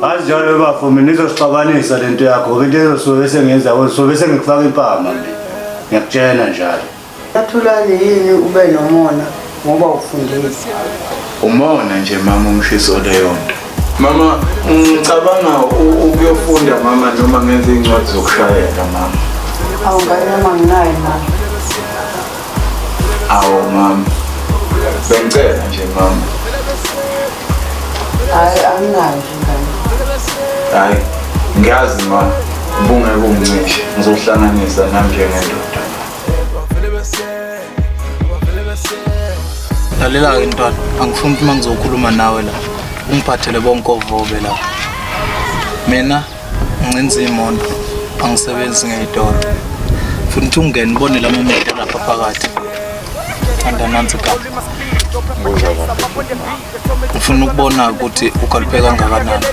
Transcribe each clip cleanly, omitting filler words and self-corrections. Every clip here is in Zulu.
Anjalo bafo mina izosixabanisa lento yakho into ezosuke sengenza sobe sengikufaka impama mina. Ngiyakutshela njalo. Yathulani yini ube nomona ngoba ufundisa? Umona nje mama umshiso leyo nto. Mama ngicabanga ukuyofunda mama noma ngenze incwadi zokushayela mama. Awu ngane mama nginayo mama. Awu mama. Bengicela nje mama. Hayi anginayo ngane. Hayi ngiyazi mama. Ubungeke ungicishe ngizohlanganisa nami njengendoda. Lalela ke ntwana, angifuni ukuthi mangizokhuluma nawe la. Ungiphathele bonke ovobe la. Mina ngenza imoto, angisebenzi ngeyitolo. Funa ukuthi ungene ubone la moto lapha phakathi. Anda nansi ka. Ufuna ukubona ukuthi ukalipheka kangakanani.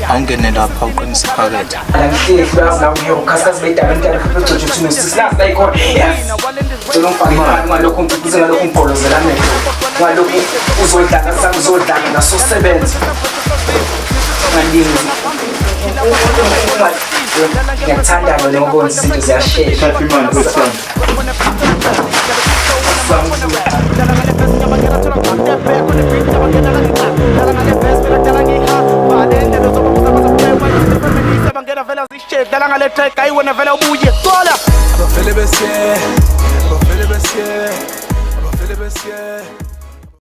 Awungene lapha uqinisa iphakethe. Angifiki bazi la uyo kaskazi beyidaba into yakho uthi uthi sisinazi la ikhona. Yes. Ngizofaka imali ngalokho ngikuze ngalokho ngipholozela amehlo. Ngalokho uzodlala sami uzodlala naso sebenza. Ngandini. Ngiyathanda ngoba izinto ziyashesha. Happy man kusasa. Dala ngaleta kai wena vela ubuye tola abafele bese